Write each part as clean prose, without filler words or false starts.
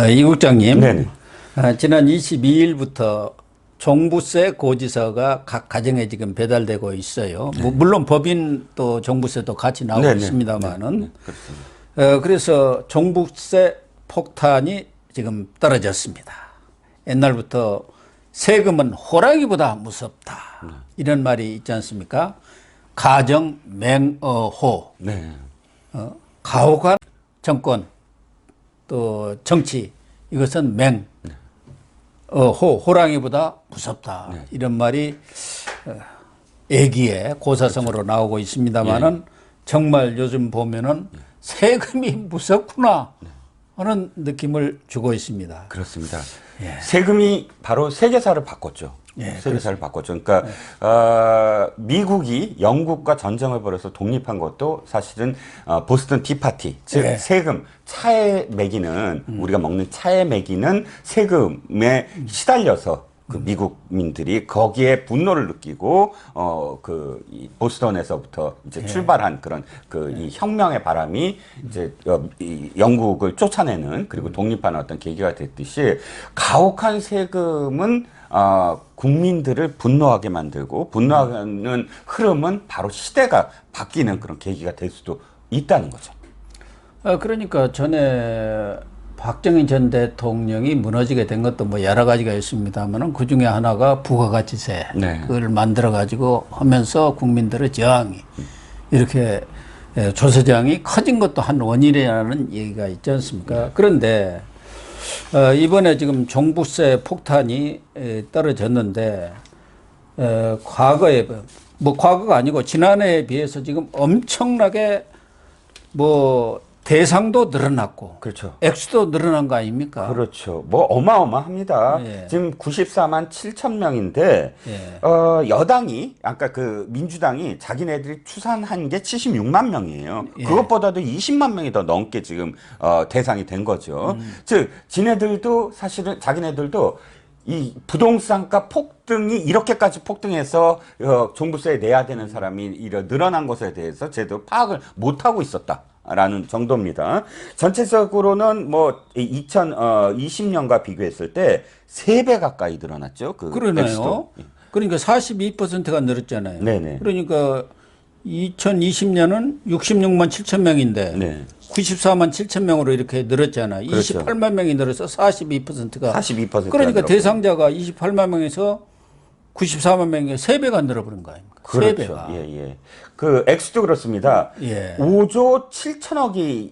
이 국장님, 네네. 지난 22일부터 종부세 고지서가 각 가정에 지금 배달되고 있어요. 네. 물론 법인 또 종부세도 같이 나오고 네네. 있습니다만은. 네, 그렇습니다. 그래서 종부세 폭탄이 지금 떨어졌습니다. 옛날부터 세금은 호랑이보다 무섭다. 이런 말이 있지 않습니까? 가정 맹어호. 네. 가혹한 정권 또 정치 이것은 호랑이보다 무섭다. 네. 이런 말이 애기의 고사성어로 나오고 있습니다만은 정말 요즘 보면은 세금이 무섭구나 하는 느낌을 주고 있습니다. 그렇습니다. 예. 세금이 바로 세계사를 바꿨죠. 예, 세계사를 바꿨죠. 그러니까 미국이 영국과 전쟁을 벌여서 독립한 것도 사실은 보스턴 티파티, 즉 예. 세금, 차에 매기는 우리가 먹는 차에 매기는 세금에 시달려서 그 미국민들이 거기에 분노를 느끼고 이 보스턴에서부터 이제 출발한 그런 이 혁명의 바람이 이제 이 영국을 쫓아내는 그리고 독립하는 어떤 계기가 됐듯이 가혹한 세금은 국민들을 분노하게 만들고 분노하는 흐름은 바로 시대가 바뀌는 그런 계기가 될 수도 있다는 거죠. 그러니까 전에 박정희 전 대통령이 무너지게 된 것도 뭐 여러 가지가 있습니다만은 그 중에 하나가 부가가치세 네. 그걸 만들어 가지고 하면서 국민들의 저항이 이렇게 조세저항이 커진 것도 한 원인이라는 얘기가 있지 않습니까? 그런데 이번에 지금 종부세 폭탄이 떨어졌는데 과거에 뭐 과거가 아니고 지난해에 비해서 지금 엄청나게 뭐 대상도 늘어났고 그렇죠. 액수도 늘어난 거 아닙니까? 그렇죠. 뭐 어마어마합니다. 예. 지금 94만 7천 명인데 예. 여당이 아까 그 민주당이 자기네들이 추산한 게 76만 명이에요. 예. 그것보다도 20만 명이 더 넘게 지금 대상이 된 거죠. 즉 지네들도 사실은 자기네들도 이 부동산가 폭등이 이렇게까지 폭등해서 종부세 내야 되는 사람이 늘어난 것에 대해서 제대로 파악을 못 하고 있었다. 라는 정도입니다. 전체적으로는 뭐 2020년과 비교했을 때 3배 가까이 늘어났죠. 그러네요. 액수도. 그러니까 42%가 늘었잖아요. 네네. 그러니까 2020년은 66만 7천 명인데 네. 94만 7천 명으로 이렇게 늘었잖아요. 그렇죠. 28만 명이 늘어서 42%가 42%가 그러니까 늘었고. 대상자가 28만 명에서 94만 명에 3배가 늘어버린 거 아닙니까? 그렇죠. 3배가. 예, 예. 그 액수도 그렇습니다. 예. 5조 7천억이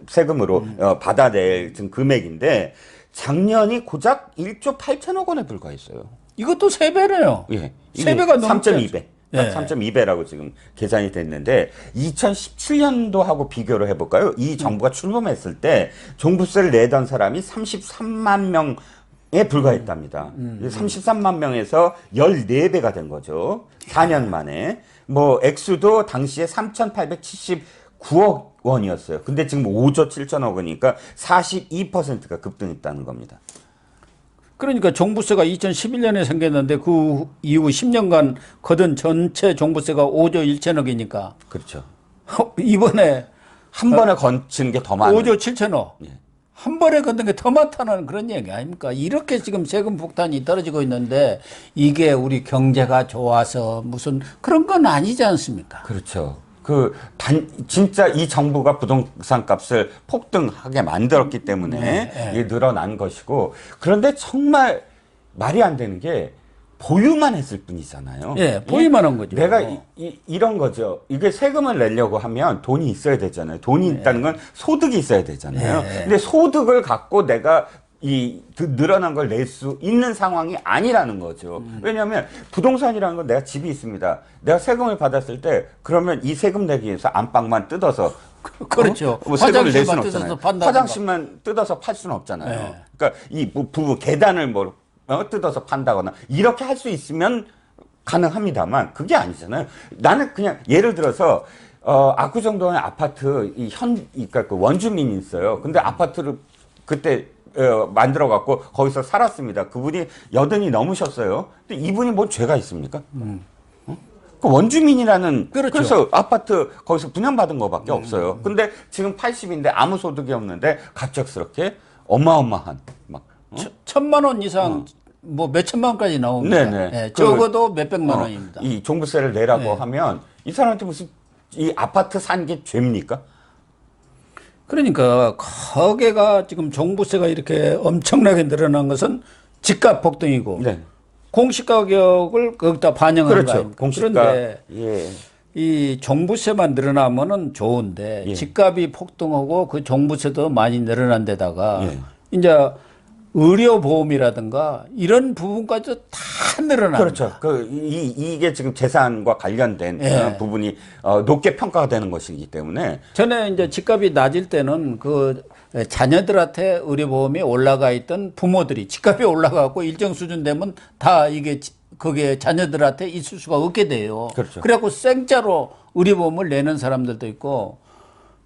세금으로 받아낼 지금 금액인데 작년이 고작 1조 8천억 원에 불과했어요. 이것도 3배네요. 예. 3배가 넘게 3.2배. 예. 3.2배라고 지금 계산이 됐는데 2017년도하고 비교를 해볼까요? 이 정부가 출범했을 때 종부세를 내던 사람이 33만 명에 불과했답니다. 33만 명에서 14배가 된 거죠. 4년 만에. 뭐 액수도 당시에 3,879억 원이었어요. 근데 지금 5조 7천억 원이니까 42%가 급등했다는 겁니다. 그러니까 종부세가 2011년에 생겼는데 그 이후 10년간 거둔 전체 종부세가 5조 1천억이니까 그렇죠. 이번에 한 번에 건치는 게 더 많아요. 5조 7천억. 예. 한 번에 걷는 게 더 많다는 그런 얘기 아닙니까? 이렇게 지금 세금 폭탄이 떨어지고 있는데 이게 우리 경제가 좋아서 무슨 그런 건 아니지 않습니까? 그렇죠. 진짜 이 정부가 부동산 값을 폭등하게 만들었기 때문에 이게 늘어난 것이고, 그런데 정말 말이 안 되는 게 보유만 했을 뿐이잖아요. 예, 보유만 한 거죠. 내가 이런 거죠. 이게 세금을 내려고 하면 돈이 있어야 되잖아요. 돈이 있다는 건 소득이 있어야 되잖아요. 근데 소득을 갖고 내가 늘어난 걸 낼 수 있는 상황이 아니라는 거죠. 왜냐하면 부동산이라는 건 내가 집이 있습니다. 내가 세금을 받았을 때 그러면 이 세금 내기 위해서 안방만 뜯어서 그렇죠. 뭐 세금을 낼 수는 화장실만 뜯어서 없잖아요. 판다든가. 화장실만 뜯어서 팔 수는 없잖아요. 네. 그러니까 이 계단을 뜯어서 판다거나 이렇게 할 수 있으면 가능합니다만 그게 아니잖아요. 나는 그냥 예를 들어서 압구정동에 아파트 그러니까 그 원주민이 있어요. 근데 아파트를 그때 만들어 갖고 거기서 살았습니다. 그분이 80이 넘으셨어요. 근데 이분이 뭐 죄가 있습니까? 그 원주민이라는 그렇죠. 그래서 아파트 거기서 분양받은 거밖에 없어요. 근데 지금 80인데 아무 소득이 없는데 갑작스럽게 어마어마한 막 1,000만 원 이상 뭐 몇천만 원까지 나옵니다. 네네. 예, 적어도 몇백만 원입니다. 이 종부세를 내라고 네. 하면 이 사람한테 무슨 이 아파트 산 게 죄입니까? 그러니까 거기가 지금 종부세가 이렇게 엄청나게 늘어난 것은 집값 폭등이고 네. 공시가격을 거기다 반영하는 거 그렇죠. 아닙니까? 공시가 그런데 예. 이 종부세만 늘어나면은 좋은데 예. 집값이 폭등하고 그 종부세도 많이 늘어난 데다가 예. 이제 의료보험이라든가 이런 부분까지도 다 늘어납니다. 그렇죠. 이게 지금 재산과 관련된 예. 부분이 높게 평가가 되는 것이기 때문에 전에 이제 집값이 낮을 때는 그 자녀들한테 의료보험이 올라가 있던 부모들이 집값이 올라가고 일정 수준 되면 다 이게 그게 자녀들한테 있을 수가 없게 돼요. 그렇죠. 그래갖고 생짜로 의료보험을 내는 사람들도 있고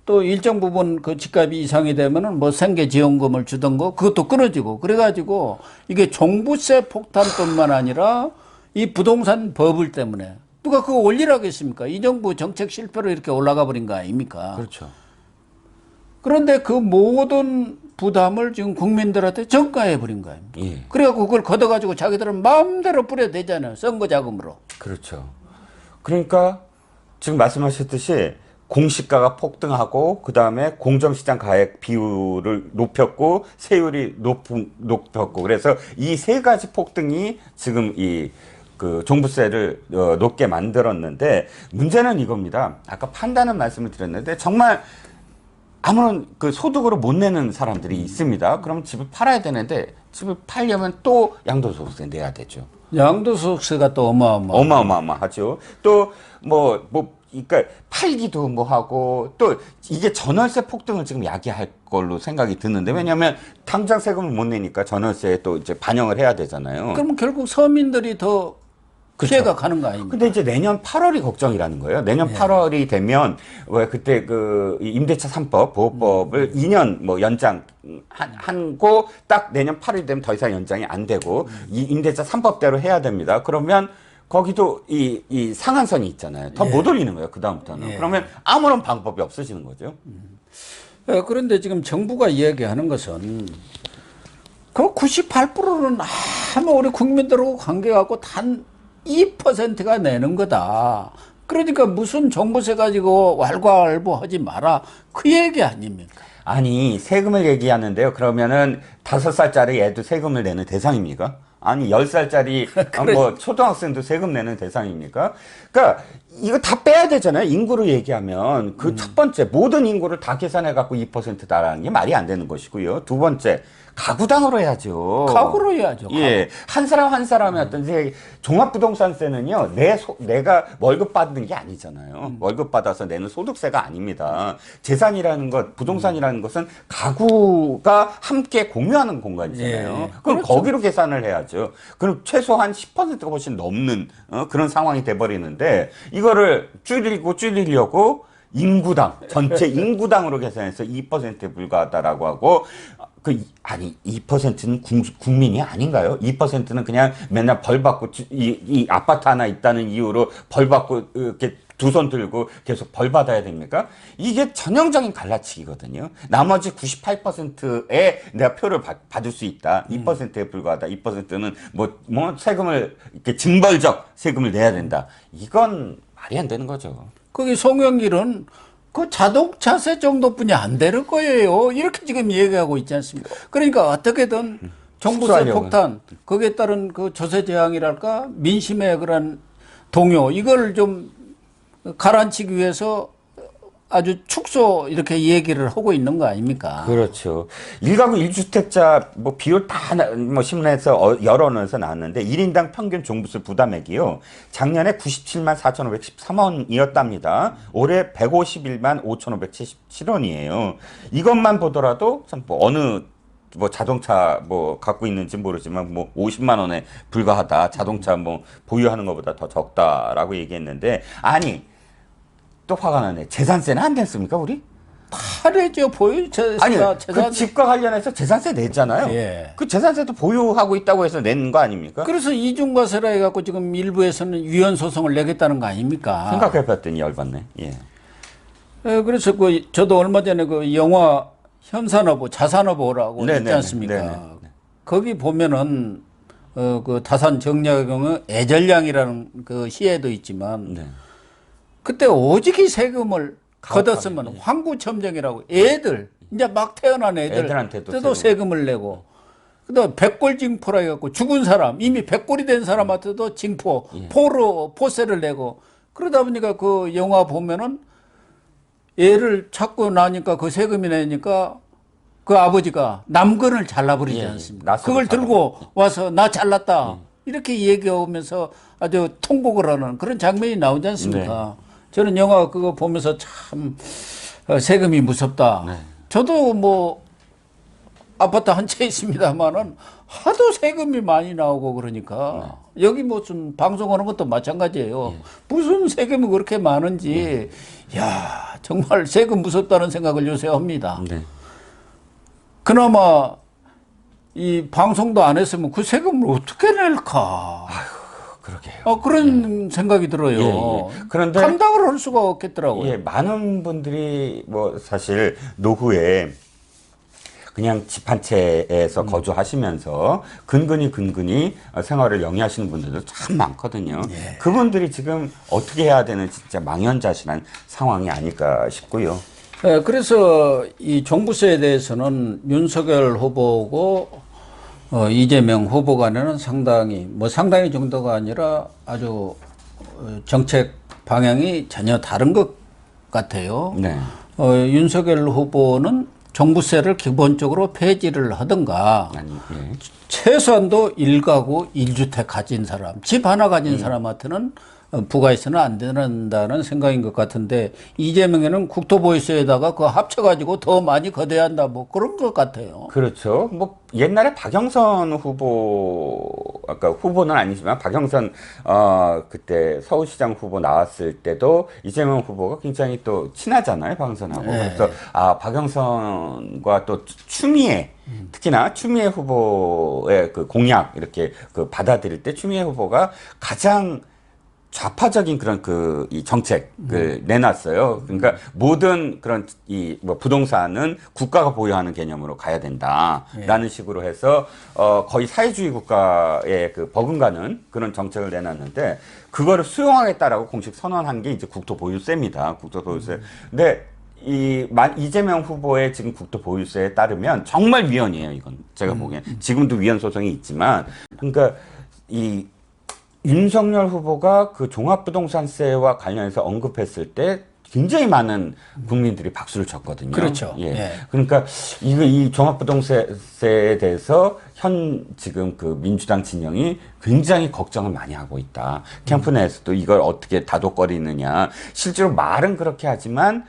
또 일정 부분 그 집값이 이상이 되면은 뭐 생계지원금을 주던 거 그것도 끊어지고 그래가지고 이게 종부세 폭탄뿐만 아니라 이 부동산 버블 때문에 누가 그거 올리라겠습니까? 이 정부 정책 실패로 이렇게 올라가 버린 거 아닙니까? 그렇죠. 그런데 그 모든 부담을 지금 국민들한테 전가해 버린 거예요. 예. 그래갖고 그걸 걷어가지고 자기들은 마음대로 뿌려대잖아요. 선거 자금으로. 그렇죠. 그러니까 지금 말씀하셨듯이 공시가가 폭등하고 그다음에 공정시장 가액 비율을 높였고 세율이 높였고 그래서 이 세 가지 폭등이 지금 이 그 종부세를 높게 만들었는데 문제는 이겁니다. 아까 판다는 말씀을 드렸는데 정말 아무런 그 소득으로 못 내는 사람들이 있습니다. 그럼 집을 팔아야 되는데 집을 팔려면 또 양도소득세 내야 되죠. 양도소득세가 또 어마어마하죠. 또 그러니까 팔기도 뭐 하고 또 이게 전월세 폭등을 지금 야기할 걸로 생각이 드는데 왜냐하면 당장 세금을 못 내니까 전월세에 또 이제 반영을 해야 되잖아요. 그럼 결국 서민들이 더 그렇죠. 피해가 가는 거 아닙니까? 근데 이제 내년 8월이 걱정이라는 거예요. 내년 8월이 되면 왜 그때 그 임대차 3법 보호법을 2년 뭐 연장 하고 딱 내년 8월이 되면 더 이상 연장이 안 되고 이 임대차 3법대로 해야 됩니다. 그러면 거기도 이 상한선이 있잖아요. 더 못 올리는 거예요. 그다음부터는. 그러면 아무런 방법이 없어지는 거죠. 그런데 지금 정부가 이야기하는 것은 그 98%는 아무 우리 국민들하고 관계갖고 단 2%가 내는 거다. 그러니까 무슨 종부세 가지고 왈가왈부하지 마라. 그 얘기 아닙니까? 아니 세금을 얘기하는데요. 그러면은 5살짜리 애도 세금을 내는 대상입니까? 아니 10살짜리 뭐 초등학생도 세금 내는 대상입니까? 그러니까 이거 다 빼야 되잖아요. 인구로 얘기하면 그 첫 번째 모든 인구를 다 계산해 갖고 2%다라는 게 말이 안 되는 것이고요. 두 번째 가구당으로 해야죠. 가구로 해야죠. 예, 한 사람 한 사람이 어떤지 종합부동산세는요, 내가 월급 받는 게 아니잖아요. 월급 받아서 내는 소득세가 아닙니다. 재산이라는 것, 부동산이라는 것은 가구가 함께 공유하는 공간이잖아요. 예, 그럼 그렇죠. 거기로 계산을 해야죠. 그럼 최소한 10%가 훨씬 넘는 그런 상황이 돼버리는데 이거를 줄이려고 인구당 전체 인구당으로 계산해서 2%에 불과하다라고 하고. 아니 2%는 국민이 아닌가요? 2%는 그냥 맨날 벌 받고 이 아파트 하나 있다는 이유로 벌 받고 이렇게 두 손 들고 계속 벌 받아야 됩니까? 이게 전형적인 갈라치기거든요. 나머지 98%에 내가 표를 받을 수 있다. 2%에 불과하다. 2%는 뭐 세금을 이렇게 징벌적 세금을 내야 된다. 이건 말이 안 되는 거죠. 거기 송영길은 그 자동차세 정도뿐이 안 되는 거예요. 이렇게 지금 얘기하고 있지 않습니까? 그러니까 어떻게든 종부세 흡수하려고. 폭탄, 거기에 따른 그 조세 제한이랄까 민심의 그런 동요 이걸 좀 가라앉히기 위해서 아주 축소 이렇게 얘기를 하고 있는 거 아닙니까? 그렇죠. 1가구 1주택자 뭐 비율 다 뭐 신문에서 여러 언어에서 나왔는데 1인당 평균 종부세 부담액이요. 작년에 97만 4,513원이었답니다. 올해 151만 5,577원이에요. 이것만 보더라도 참 뭐 어느 뭐 자동차 뭐 갖고 있는지 모르지만 뭐 50만 원에 불과하다. 자동차 뭐 보유하는 것보다 더 적다라고 얘기했는데 아니 또 화가 나네. 재산세는 안 냈습니까, 우리? 다 내죠. 보유 아니, 재산. 그 집과 관련해서 재산세 냈잖아요. 예. 그 재산세도 보유하고 있다고 해서 낸 거 아닙니까? 그래서 이중과세라 해갖고 지금 일부에서는 위헌 소송을 내겠다는 거 아닙니까? 생각해봤더니 열받네. 예. 예, 그래서 저도 얼마 전에 그 영화 현산업보, 자산업보라고 네네네. 있지 않습니까? 네네. 거기 보면은 그 다산 정략의 경우 애절량이라는 그 시에도 있지만 네. 그때 오직이 세금을 가혹하게, 걷었으면 황구첨정이라고 애들 이제 막 태어난 애들한테도 애들도 세금을 내고 그다음 백골징포라 해갖고 죽은 사람 이미 백골이 된 사람한테도 징포 포세를 내고 그러다 보니까 그 영화 보면은 애를 찾고 나니까 그 세금이 내니까 그 아버지가 남근을 잘라버리지 않습니까? 그걸 들고 와서 나 잘랐다 이렇게 얘기하면서 아주 통곡을 하는 그런 장면이 나오지 않습니까? 저는 영화 그거 보면서 참 세금이 무섭다. 저도 뭐 아파트 한 채 있습니다만은 하도 세금이 많이 나오고 그러니까 여기 무슨 방송하는 것도 마찬가지예요. 무슨 세금이 그렇게 많은지 야 정말 세금 무섭다는 생각을 요새 합니다. 그나마 이 방송도 안 했으면 그 세금을 어떻게 낼까? 그러게요. 그런 생각이 들어요. 그런데 감당을 할 수가 없겠더라고요. 예, 많은 분들이 뭐 사실 노후에 그냥 집 한 채에서 거주하시면서 근근히 생활을 영위하시는 분들도 참 많거든요. 그분들이 지금 어떻게 해야 되는 진짜 망연자실한 상황이 아닐까 싶고요. 네, 그래서 이 종부세에 대해서는 윤석열 후보고 이재명 후보 간에는 상당히 정도가 아니라 아주 정책 방향이 전혀 다른 것 같아요. 윤석열 후보는 종부세를 기본적으로 폐지를 하든가 최소한도 1가구 1주택 가진 사람, 집 하나 가진 사람한테는 부과해서는 안 된다는 생각인 것 같은데 이재명에는 국토보유세에다가 그거 합쳐가지고 더 많이 걷어야 한다 뭐 그런 것 같아요. 그렇죠. 뭐 옛날에 박영선 후보 아까 후보는 아니지만 박영선 그때 서울시장 후보 나왔을 때도 이재명 후보가 굉장히 또 친하잖아요, 박영선하고. 그래서 박영선과 또 추미애 특히나 추미애 후보의 그 공약 이렇게 그 받아들일 때 추미애 후보가 가장 좌파적인 그런 이 정책을 내놨어요. 그러니까 모든 그런 뭐 부동산은 국가가 보유하는 개념으로 가야 된다라는 식으로 해서 거의 사회주의 국가에 그 버금가는 그런 정책을 내놨는데 그거를 수용하겠다라고 공식 선언한 게 이제 국토보유세입니다. 국토보유세. 근데 이재명 후보의 지금 국토보유세에 따르면 정말 위헌이에요. 이건 제가 보기엔 지금도 위헌 소송이 있지만 그러니까 윤석열 후보가 그 종합부동산세와 관련해서 언급했을 때 굉장히 많은 국민들이 박수를 쳤거든요. 그렇죠. 그러니까 이 종합부동산세에 대해서 지금 그 민주당 진영이 굉장히 걱정을 많이 하고 있다. 캠프 내에서도 이걸 어떻게 다독거리느냐. 실제로 말은 그렇게 하지만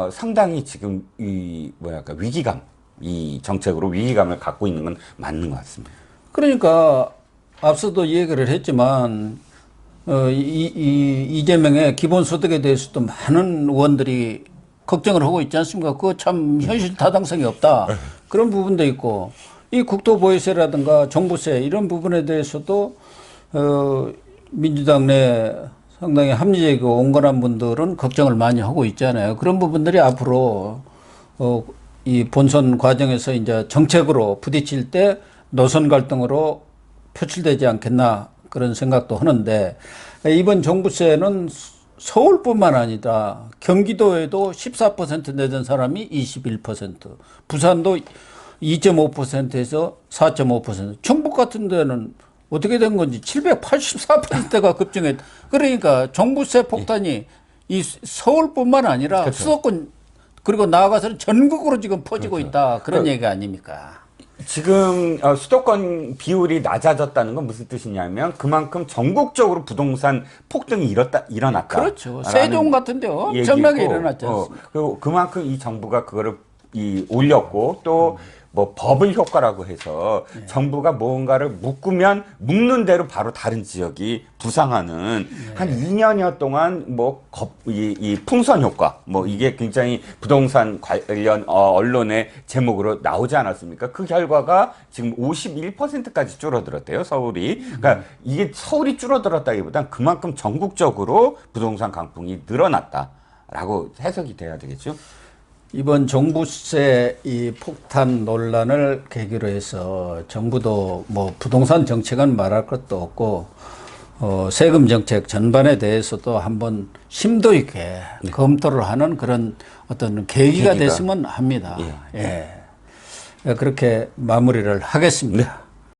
상당히 지금 위기감, 이 정책으로 위기감을 갖고 있는 건 맞는 것 같습니다. 그러니까 앞서도 얘기를 했지만 이재명의 기본소득에 대해서도 많은 의원들이 걱정을 하고 있지 않습니까? 그거 참 현실 타당성이 없다. 그런 부분도 있고 이 국토보유세라든가 종부세 이런 부분에 대해서도 민주당 내 상당히 합리적이고 온건한 분들은 걱정을 많이 하고 있잖아요. 그런 부분들이 앞으로 이 본선 과정에서 이제 정책으로 부딪힐 때 노선 갈등으로 표출되지 않겠나 그런 생각도 하는데 이번 종부세는 서울뿐만 아니라 경기도에도 14% 내던 사람이 21%, 부산도 2.5%에서 4.5%, 충북 같은 데는 어떻게 된 건지 784%가 급증했다. 그러니까 종부세 폭탄이 이 서울뿐만 아니라 수도권 그리고 나아가서는 전국으로 지금 퍼지고 있다. 그런 얘기 아닙니까? 지금 수도권 비율이 낮아졌다는 건 무슨 뜻이냐면 그만큼 전국적으로 부동산 폭등이 일어났다. 그렇죠. 세종 같은 데 엄청나게 일어났지 않습니까? 그리고 그만큼 이 정부가 그거를 올렸고 또 뭐 버블 효과라고 해서 정부가 무언가를 묶으면 묶는 대로 바로 다른 지역이 부상하는 한 2년여 동안 이 풍선 효과 뭐 이게 굉장히 부동산 관련 언론의 제목으로 나오지 않았습니까? 그 결과가 지금 51%까지 줄어들었대요, 서울이. 그러니까 이게 서울이 줄어들었다기보단 그만큼 전국적으로 부동산 강풍이 늘어났다라고 해석이 돼야 되겠죠. 이번 종부세 이 폭탄 논란을 계기로 해서 정부도 뭐 부동산 정책은 말할 것도 없고 세금 정책 전반에 대해서도 한번 심도 있게 검토를 하는 그런 어떤 계기가 됐으면 합니다. 예. 그렇게 마무리를 하겠습니다.